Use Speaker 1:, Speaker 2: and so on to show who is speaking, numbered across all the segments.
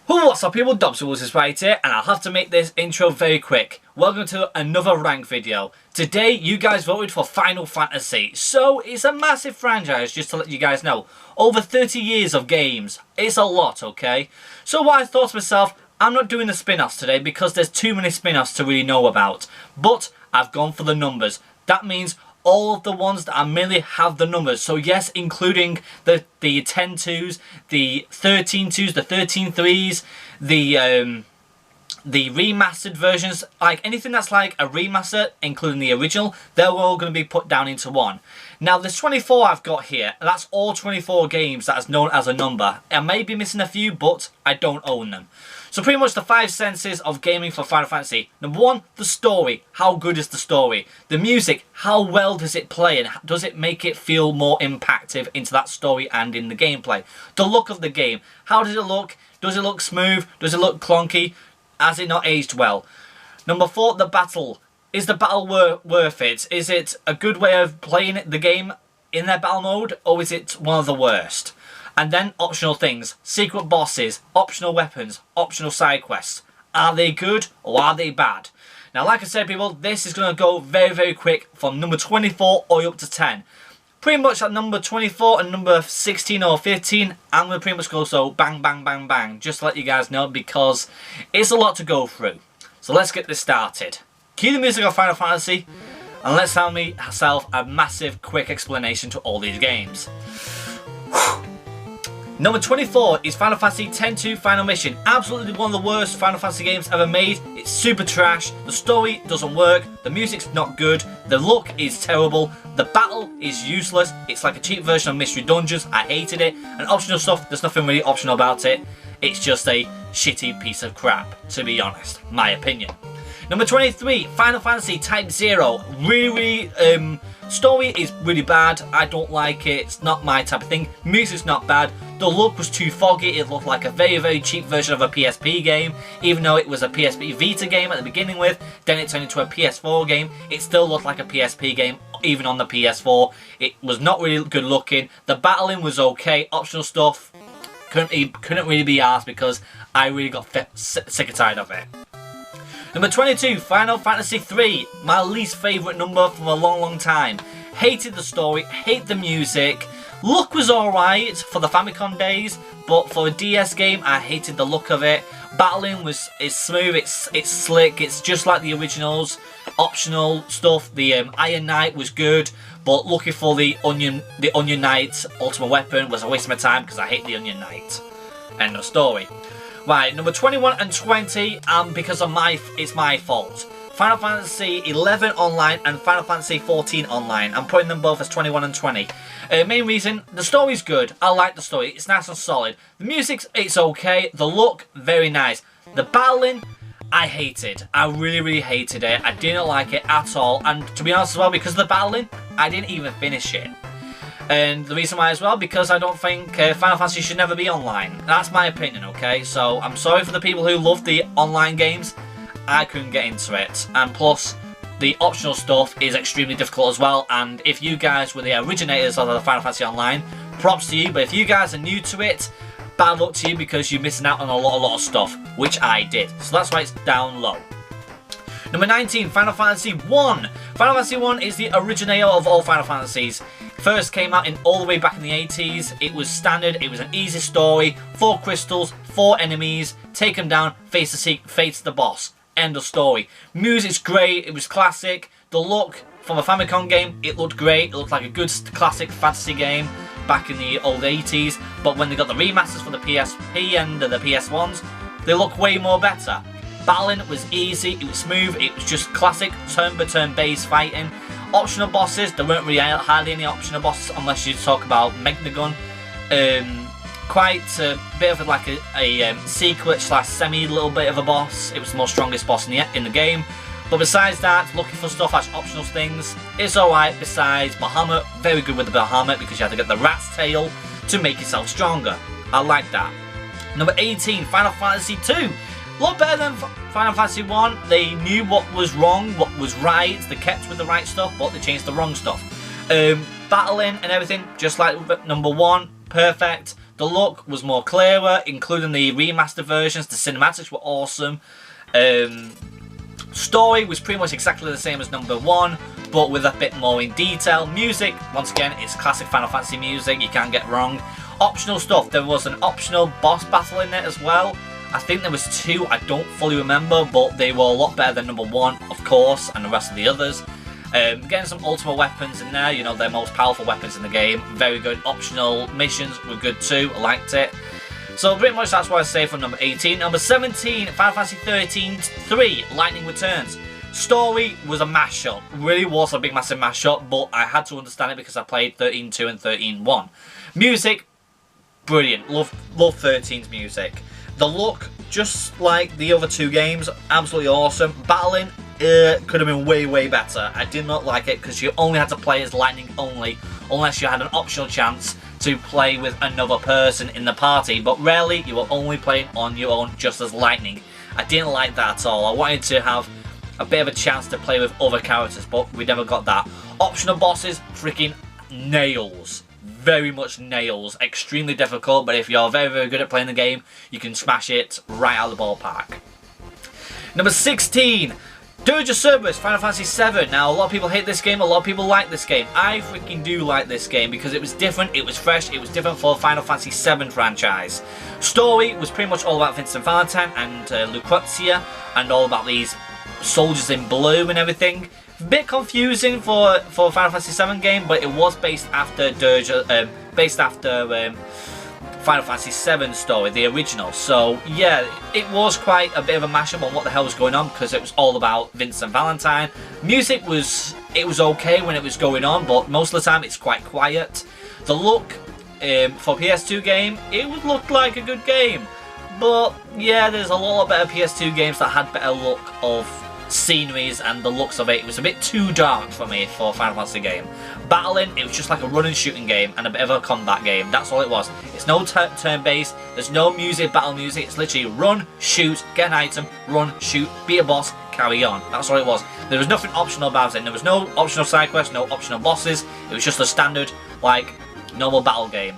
Speaker 1: What's up people, Dobbsyrules is right here, and I'll have to make this intro very quick. Welcome to another rank video. Today you guys voted for Final Fantasy, so it's a massive franchise, just to let you guys know. Over 30 years of games, it's a lot, okay? So what I thought to myself, I'm not doing the spin-offs today because there's too many spin-offs to really know about. But I've gone for the numbers. That means all of the ones that I merely have the numbers. So yes, including the 10-2s, the 13-2s, the 13-3s, the remastered versions, like anything that's like a remaster, including the original, they're all going to be put down into one. Now there's 24 I've got here, and that's all 24 games that is known as a number. I may be missing a few, but I don't own them. So pretty much the 5 senses of gaming for Final Fantasy. Number 1, the story. How good is the story? The music, how well does it play and does it make it feel more impactful into that story and in the gameplay? The look of the game. How does it look? Does it look smooth? Does it look clunky? Has it not aged well? Number 4, the battle. Is the battle worth it? Is it a good way of playing the game in their battle mode, or is it one of the worst? And then optional things, secret bosses, optional weapons, optional side quests. Are they good or are they bad? Now like I said people, this is going to go very, very quick from number 24 all up to 10. Pretty much at number 24 and number 16 or 15, I'm going to pretty much go so bang, bang, bang, bang. Just to let you guys know because it's a lot to go through. So let's get this started. Cue the music of Final Fantasy and let's have myself a massive quick explanation to all these games. Number 24 is Final Fantasy X-2 Final Mission. Absolutely one of the worst Final Fantasy games ever made. It's super trash. The story doesn't work. The music's not good. The look is terrible. The battle is useless. It's like a cheap version of Mystery Dungeons. I hated it. And optional stuff, there's nothing really optional about it. It's just a shitty piece of crap, to be honest. My opinion. Number 23, Final Fantasy Type 0. Really, story is really bad. I don't like it. It's not my type of thing. Music's not bad. The look was too foggy. It looked like a very, very cheap version of a PSP game. Even though it was a PSP Vita game at the beginning with, then it turned into a PS4 game. It still looked like a PSP game, even on the PS4. It was not really good looking. The battling was okay. Optional stuff couldn't really be asked because I really got sick and tired of it. Number 22, Final Fantasy III, my least favourite number from a long, long time. Hated the story, hate the music. Look was alright for the Famicom days, but for a DS game, I hated the look of it. Battling is smooth, it's slick, it's just like the originals. Optional stuff, the Iron Knight was good, but looking for the Onion Knight Ultimate Weapon was a waste of my time because I hate the Onion Knight. End of story. Right, number 21 and 20, because of it's my fault. Final Fantasy XI Online and Final Fantasy XIV Online. I'm putting them both as 21 and 20. Main reason, the story's good. I like the story. It's nice and solid. The music, it's okay. The look, very nice. The battling, I hated. I really, really hated it. I didn't like it at all. And to be honest as well, because of the battling, I didn't even finish it. And the reason why as well, because I don't think Final Fantasy should never be online. That's my opinion, okay? So I'm sorry for the people who love the online games. I couldn't get into it. And plus, the optional stuff is extremely difficult as well. And if you guys were the originators of the Final Fantasy Online, props to you. But if you guys are new to it, bad luck to you because you're missing out on a lot of stuff, which I did. So that's why it's down low. Number 19, Final Fantasy I. Final Fantasy I is the originator of all Final Fantasies. First came out in all the way back in the 80s. It was standard, it was an easy story, 4 crystals, 4 enemies, take them down, face the boss. End of story. Music's great, it was classic. The look from a Famicom game, it looked great. It looked like a good classic fantasy game back in the old 80s. But when they got the remasters for the PSP and the PS1s, they look way more better. Battling was easy, it was smooth, it was just classic turn-by-turn based fighting. Optional bosses, there weren't really hardly any optional bosses unless you talk about Megnagun. Quite a bit of like a secret / semi little bit of a boss. It was the most strongest boss in the game. But besides that, looking for stuff as optional things, it's alright. Besides Bahamut, very good with the Bahamut because you have to get the rat's tail to make yourself stronger. I like that. Number 18, Final Fantasy II. A lot better than Final Fantasy 1. They knew what was wrong, what was right. They kept with the right stuff, but they changed the wrong stuff. Battling and everything, just like number 1, perfect. The look was more clearer, including the remastered versions. The cinematics were awesome. Story was pretty much exactly the same as number 1, but with a bit more in detail. Music, once again, it's classic Final Fantasy music, you can't get wrong. Optional stuff, there was an optional boss battle in it as well. I think there was 2, I don't fully remember, but they were a lot better than number 1, of course, and the rest of the others. Getting some ultimate weapons in there, you know, their most powerful weapons in the game. Very good. Optional missions were good too, I liked it. So pretty much that's what I say for number 18. Number 17, Final Fantasy 13-3, Lightning Returns. Story was a mashup, really was a big massive mashup, but I had to understand it because I played 13-2 and 13-1. Music, brilliant, love 13's music. The look, just like the other 2 games, absolutely awesome. Battling, could have been way better. I did not like it because you only had to play as Lightning only, unless you had an optional chance to play with another person in the party, but rarely you were only playing on your own just as Lightning. I didn't like that at all. I wanted to have a bit of a chance to play with other characters, but we never got that. Optional bosses, freaking nails. Very much nails. Extremely difficult, but if you're very good at playing the game, you can smash it right out of the ballpark. Number 16, Dirge of Cerberus, Final Fantasy VII. Now, a lot of people hate this game, a lot of people like this game. I freaking do like this game because it was different, it was fresh, it was different for Final Fantasy VII franchise. Story was pretty much all about Vincent Valentine and Lucrezia, and all about these soldiers in blue and everything. A bit confusing for a Final Fantasy VII game, but it was based after Final Fantasy VII story, the original. So yeah, it was quite a bit of a mashup on what the hell was going on because it was all about Vincent Valentine. Music was okay when it was going on, but most of the time it's quite quiet. The look for PS2 game, it would look like a good game, but yeah, there's a lot of better PS2 games that had better look of sceneries and the looks of it. It was a bit too dark for me for a Final Fantasy game. Battling, it was just like a run and shooting game and a bit of a combat game. That's all it was. It's no turn-based, there's no music, battle music. It's literally run, shoot, get an item, run, shoot, beat a boss, carry on. That's all it was. There was nothing optional about it. There was no optional side quests, no optional bosses. It was just a standard, like, normal battle game.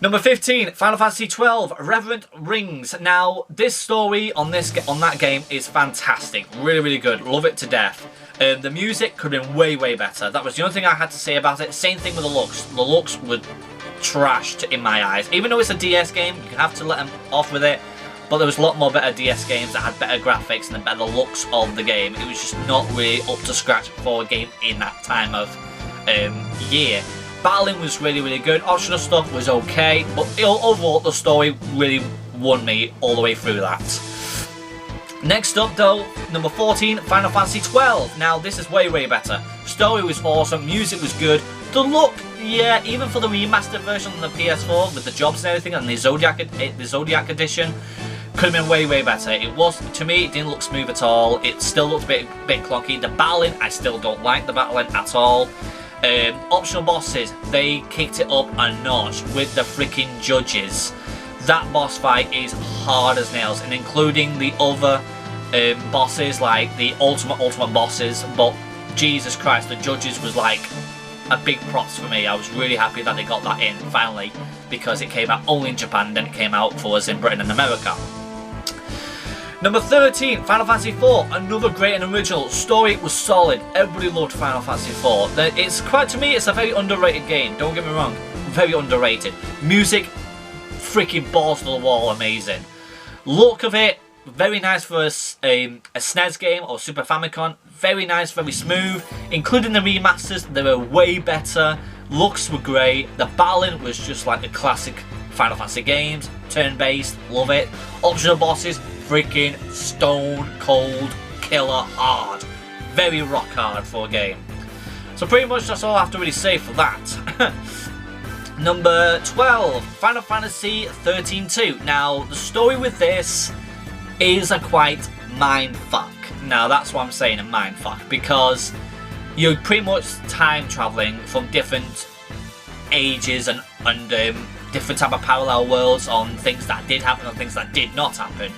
Speaker 1: Number 15, Final Fantasy XII, Reverent Rings. Now, this story on that game is fantastic. Really good. Love it to death. The music could have been way better. That was the only thing I had to say about it. Same thing with the looks. The looks were trashed in my eyes. Even though it's a DS game, you have to let them off with it. But there was a lot more better DS games that had better graphics and better looks of the game. It was just not really up to scratch for a game in that time of year. Battling was really good. Optional stuff was okay, but overall the story really won me all the way through that. Next up though, number 14, Final Fantasy XII. Now this is way better. Story was awesome, music was good. The look, yeah, even for the remastered version on the PS4 with the jobs and everything and the Zodiac edition, could have been way better. It was, to me, it didn't look smooth at all. It still looked a bit clunky. The battling, I still don't like the battling at all. Optional bosses, they kicked it up a notch with the freaking judges. That boss fight is hard as nails, and including the other bosses, like the ultimate bosses, but Jesus Christ, the judges was like a big props for me. I was really happy that they got that in, finally, because it came out only in Japan, then it came out for us in Britain and America. Number 13, Final Fantasy IV, another great and original. Story was solid. Everybody loved Final Fantasy IV. It's quite, to me, it's a very underrated game. Don't get me wrong, very underrated. Music, freaking balls to the wall, amazing. Look of it, very nice for a SNES game or Super Famicom. Very nice, very smooth. Including the remasters, they were way better. Looks were great. The battling was just like the classic Final Fantasy games. Turn-based, love it. Optional bosses, freaking stone cold killer hard. Very rock hard for a game. So pretty much that's all I have to really say for that. Number 12, Final Fantasy 13-2. Now the story with this is a quite mindfuck. Now that's what I'm saying, a mindfuck, because you're pretty much time traveling from different ages and different type of parallel worlds on things that did happen and things that did not happen.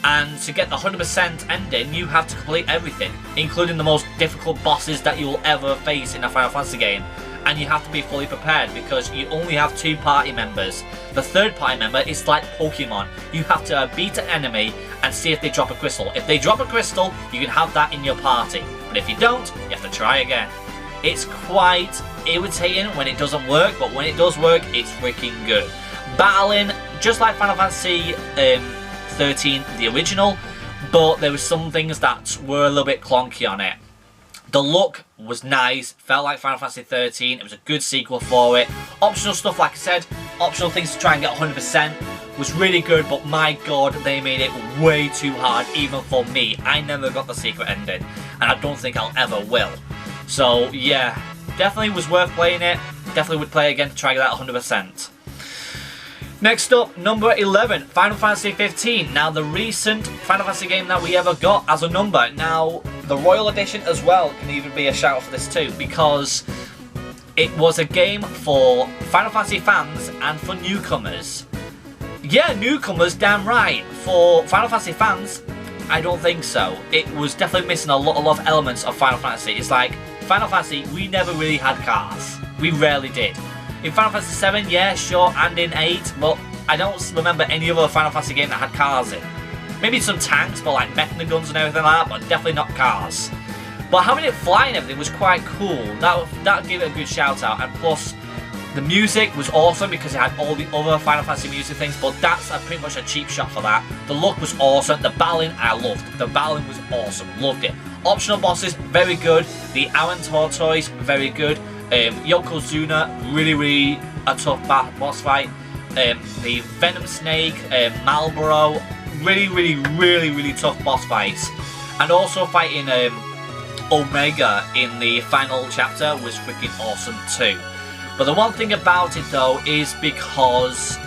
Speaker 1: And to get the 100% ending, you have to complete everything, including the most difficult bosses that you will ever face in a Final Fantasy game. and you have to be fully prepared because you only have 2 party members. The 3rd party member is like Pokemon. You have to beat an enemy and see if they drop a crystal. If they drop a crystal, you can have that in your party. But if you don't, you have to try again. It's quite irritating when it doesn't work, but when it does work, it's freaking good. Battling, just like Final Fantasy 13, the original, but there were some things that were a little bit clunky on it. The look was nice, felt like Final Fantasy 13, it was a good sequel for it. Optional stuff, like I said, optional things to try and get 100% was really good, but my god, they made it way too hard, even for me. I never got the secret ending, and I don't think I'll ever will. So yeah, definitely was worth playing it, definitely would play again to try and get that 100%. Next up, number 11, Final Fantasy 15. Now, the recent Final Fantasy game that we ever got as a number. Now, the Royal Edition as well can even be a shout out for this too, because it was a game for Final Fantasy fans and for newcomers. Yeah, newcomers, damn right. For Final Fantasy fans, I don't think so. It was definitely missing a lot of elements of Final Fantasy. It's like, Final Fantasy, we never really had cars. We rarely did. In Final Fantasy VII, yeah, sure, and in 8, but I don't remember any other Final Fantasy game that had cars in. Maybe some tanks, but like Mechanaguns and everything like that, but definitely not cars. But having it fly and everything was quite cool. That gave it a good shout out, and plus, the music was awesome because it had all the other Final Fantasy music things, but that's pretty much a cheap shot for that. The look was awesome, the battling I loved. The battling was awesome, loved it. Optional bosses, very good. The Aaron Tortoise, very good. Yokozuna, really a tough boss fight. The Venom Snake, Marlboro, really tough boss fights. And also fighting Omega in the final chapter was freaking awesome too. But the one thing about it though is because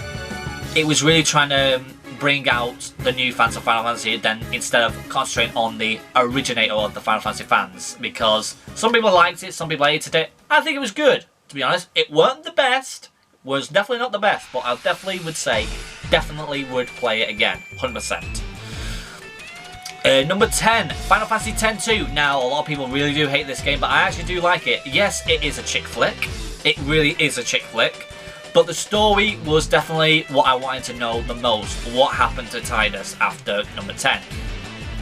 Speaker 1: it was really trying to bring out the new fans of Final Fantasy then instead of concentrating on the originator of the Final Fantasy fans, because some people liked it, some people hated it. I think it was good, to be honest. It weren't the best, was definitely not the best, but I definitely would say, definitely would play it again, 100%. Number 10, Final Fantasy X-2. Now, a lot of people really do hate this game, but I actually do like it. Yes, it is a chick flick. It really is a chick flick. But the story was definitely what I wanted to know the most. What happened to Tidus after number 10?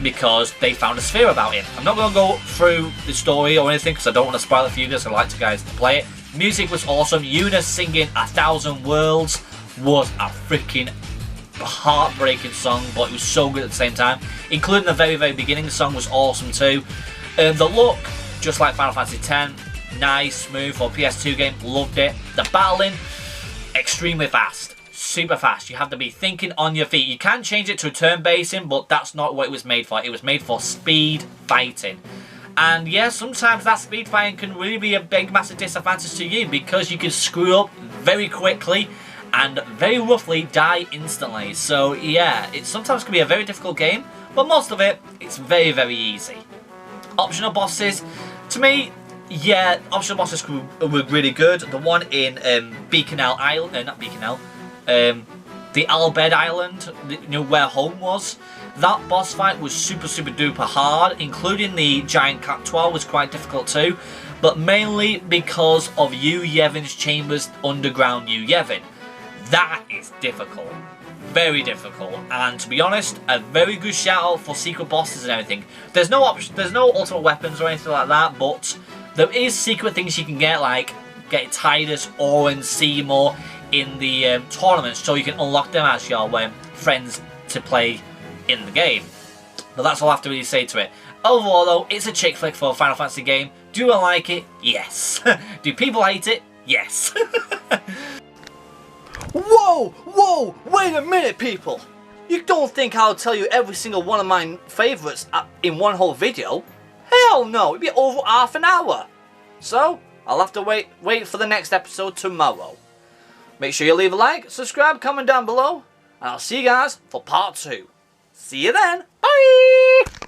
Speaker 1: Because they found a sphere about him. I'm not going to go through the story or anything because I don't want to spoil it for you guys. I'd like you guys to play it. Music was awesome. Eunice singing 1,000 Worlds was a freaking heartbreaking song, but it was so good at the same time. Including the very beginning, the song was awesome too. The look, just like Final Fantasy X, nice, smooth for a PS2 game, loved it. The battling, extremely fast, super fast. You have to be thinking on your feet. You can change it to a turn-based, but that's not what it was made for. It was made for speed fighting. And yeah, sometimes that speed fighting can really be a big, massive disadvantage to you because you can screw up very quickly and very roughly die instantly. So yeah, it sometimes can be a very difficult game, but most of it, it's very easy. Optional bosses, to me, yeah, optional bosses were really good. The one in Beaconell Island, not Beaconell, the Albed Island, you know, where home was. That boss fight was super duper hard, including the Giant Cat 12 was quite difficult too, but mainly because of Yu Yevon's chambers underground Yu Yevon. That is difficult, very difficult, and to be honest, a very good shout out for secret bosses and everything. There's no ultimate weapons or anything like that, but there is secret things you can get, like getting Tidus, Orin, Seymour in the tournaments, so you can unlock them as your friends to play in the game. But that's all I have to really say to it. Overall though, it's a chick flick for a Final Fantasy game. Do I like it? Yes. Do people hate it? Yes. Whoa, wait a minute people. You don't think I'll tell you every single one of my favourites in one whole video? Hell no, it'd be over half an hour. So, I'll have to wait for the next episode tomorrow. Make sure you leave a like, subscribe, comment down below, and I'll see you guys for part 2. See you then. Bye!